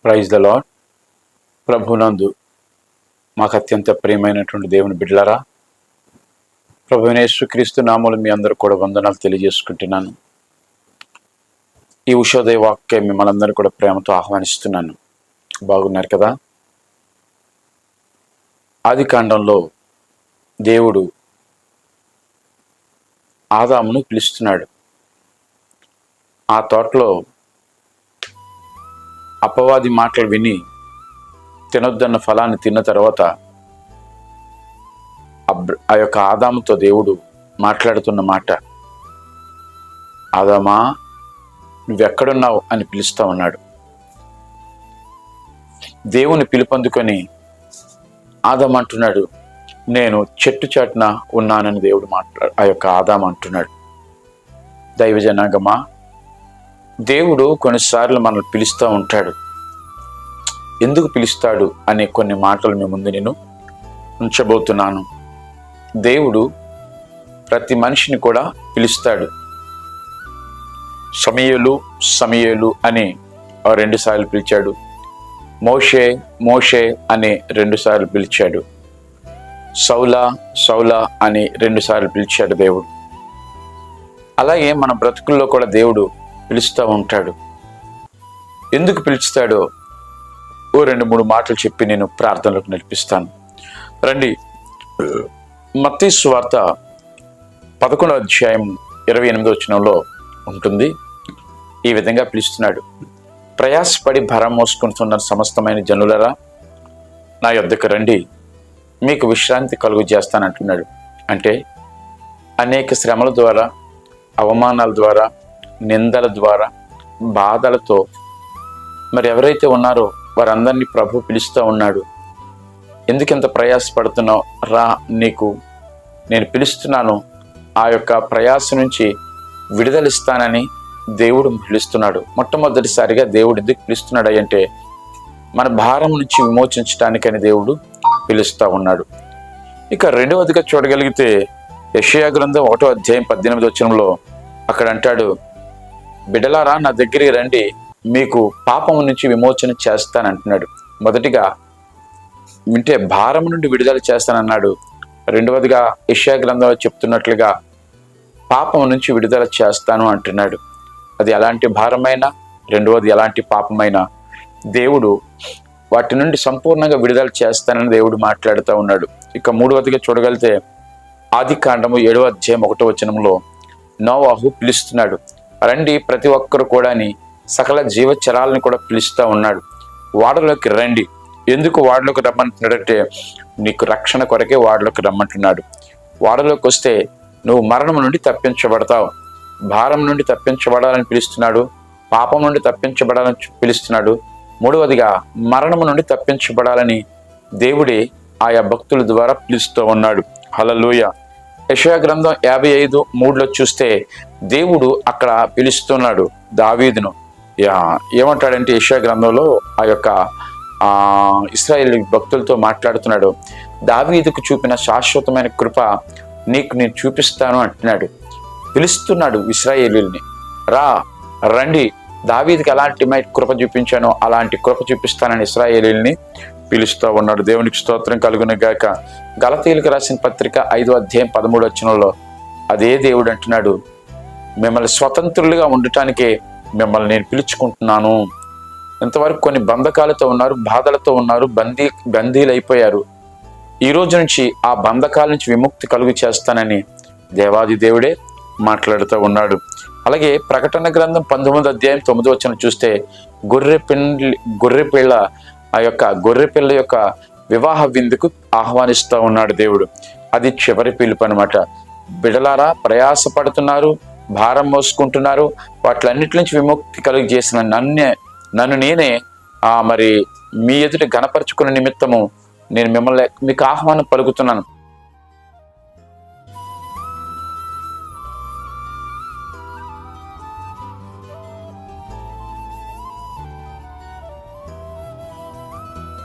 Praise the lord. ప్రభునందు మాకు అత్యంత ప్రియమైనటువంటి దేవుని బిడ్డలారా, ప్రభువైన యేసుక్రీస్తు నామములో మీ అందరూ కూడా వందనాలు తెలియజేసుకుంటున్నాను. ఈ ఉషోదయ వాక్యం మిమ్మల్ని అందరూ కూడా ప్రేమతో ఆహ్వానిస్తున్నాను. బాగున్నారు కదా? ఆది కాండంలో దేవుడు ఆదామును పిలుస్తున్నాడు. ఆ తోటలో అపవాది మాటలు విని తినొద్దన్న ఫలాన్ని తిన్న తర్వాత ఆ యొక్క ఆదాముతో దేవుడు మాట్లాడుతున్న మాట, ఆదామా నువ్వెక్కడున్నావు అని పిలుస్తా ఉన్నాడు. దేవుని పిలుపొందుకొని ఆదాము అంటున్నాడు, నేను చెట్టు చాటున ఉన్నానని దేవుడు ఆ యొక్క ఆదాము అంటున్నాడు. దైవజనాంగమా, దేవుడు కొన్నిసార్లు మనల్ని పిలుస్తూ ఉంటాడు. ఎందుకు పిలుస్తాడు అనే కొన్ని మాటలు మీ ముందు నేను ఉంచబోతున్నాను. దేవుడు ప్రతి మనిషిని కూడా పిలుస్తాడు. సమూయేలు అని 2 సార్లు పిలిచాడు. మోషే అని 2 సార్లు పిలిచాడు. సౌలా అని 2 సార్లు పిలిచాడు దేవుడు. అలాగే మన బ్రతుకుల్లో కూడా దేవుడు పిలుస్తూ ఉంటాడు. ఎందుకు పిలుస్తాడో 2-3 మాటలు చెప్పి నేను ప్రార్థనలకు నడిపిస్తాను. రండి, మత్తయి సువార్త 11వ అధ్యాయం 28వ వచనంలో ఉంటుంది. ఈ విధంగా పిలుస్తున్నాడు, ప్రయాసపడి భారం మోసుకుంటున్న సమస్తమైన జనులరా నా యొద్దకు రండి, మీకు విశ్రాంతి కలుగు చేస్తానంటున్నాడు. అంటే అనేక శ్రమల ద్వారా, అవమానాల ద్వారా, నిందల ద్వారా, బాధలతో మరి ఎవరైతే ఉన్నారో వారందరినీ ప్రభు పిలుస్తూ ఉన్నాడు. ఎందుకింత ప్రయాసపడుతున్నావు? రా, నీకు నేను పిలుస్తున్నాను, ఆ యొక్క ప్రయాస నుంచి విడుదలిస్తానని దేవుడు పిలుస్తున్నాడు. మొట్టమొదటిసారిగా దేవుడు ఎందుకు పిలుస్తున్నాడు అంటే మన భారం నుంచి విమోచించడానికని దేవుడు పిలుస్తూ ఉన్నాడు. ఇక 2వదిగా చూడగలిగితే యెషయా గ్రంథం 1వ అధ్యాయం 18వ వచనంలో అక్కడ అంటాడు, బిడ్డలారా నా దగ్గరికి రండి, మీకు పాపము నుంచి విమోచన చేస్తానంటున్నాడు. మొదటిగా వింటే భారం నుండి విడుదల చేస్తానన్నాడు. 2వదిగా యెషయా గ్రంథంలో చెప్తున్నట్లుగా పాపము నుంచి విడుదల చేస్తాను అంటున్నాడు. అది ఎలాంటి భారమైనా, 2వది ఎలాంటి పాపమైనా దేవుడు వాటి నుండి సంపూర్ణంగా విడుదల చేస్తానని దేవుడు మాట్లాడుతూ ఉన్నాడు. ఇక 3వదిగా చూడగలిగితే ఆది కాండము 7వ అధ్యాయం 1వ వచనంలో నోవాహు పిలుస్తున్నాడు, రండి ప్రతి ఒక్కరు కూడా అని సకల జీవచరాలను కూడా పిలుస్తూ ఉన్నాడు. వాడలోకి రండి. ఎందుకు వాడలోకి రమ్మంటున్నాడంటే నీకు రక్షణ కొరకే వాడలోకి రమ్మంటున్నాడు. వాడలోకి వస్తే నువ్వు మరణం నుండి తప్పించబడతావు. భారం నుండి తప్పించబడాలని పిలుస్తున్నాడు, పాపం నుండి తప్పించబడాలని పిలుస్తున్నాడు. 3వదిగా మరణము నుండి తప్పించబడాలని దేవుడే ఆయా భక్తుల ద్వారా పిలుస్తూ ఉన్నాడు. హల్లెలూయా. యెషయా గ్రంథం 55:3లో చూస్తే దేవుడు అక్కడ పిలుస్తున్నాడు దావీదును. ఏమంటాడంటే యెషయా గ్రంథంలో ఆ యొక్క ఇశ్రాయేలు భక్తులతో మాట్లాడుతున్నాడు, దావీదుకు చూపిన శాశ్వతమైన కృప నీకు నేను చూపిస్తాను అంటున్నాడు. పిలుస్తున్నాడు ఇశ్రాయేలుని, రండి, దావీదుకి ఎలాంటి కృప చూపించానో అలాంటి కృప చూపిస్తానని ఇశ్రాయేలుని పిలుస్తూ ఉన్నాడు. దేవునికి స్తోత్రం కలుగును గాక. గలతీయులకు రాసిన పత్రిక 5వ అధ్యాయం 13వ వచనంలో అదే దేవుడు అంటున్నాడు, మిమ్మల్ని స్వతంత్రులుగా ఉండటానికే మిమ్మల్ని నేను పిలుచుకుంటున్నాను. ఇంతవరకు కొన్ని బంధకాలతో ఉన్నారు, బాధలతో ఉన్నారు, బందీలు అయిపోయారు. ఈ రోజు నుంచి ఆ బంధకాల నుంచి విముక్తి కలుగు చేస్తానని దేవాది దేవుడే మాట్లాడుతూ ఉన్నాడు. అలాగే ప్రకటన గ్రంథం 19వ అధ్యాయం 9వ వచనం చూస్తే గొర్రెపిల్ల ఆ యొక్క గొర్రెపిల్ల యొక్క వివాహ విందుకు ఆహ్వానిస్తూ ఉన్నాడు దేవుడు. అది చివరి పిలుపు అనమాట. బిడలారా ప్రయాసపడుతున్నారు, భారం మోసుకుంటున్నారు, వాటిలన్నిటి నుంచి విముక్తి కలుగు చేసిన నన్ను నేనే మరి మీ ఎదుట గణపరుచుకునే నిమిత్తము నేను మీకు ఆహ్వానం పలుకుతున్నాను.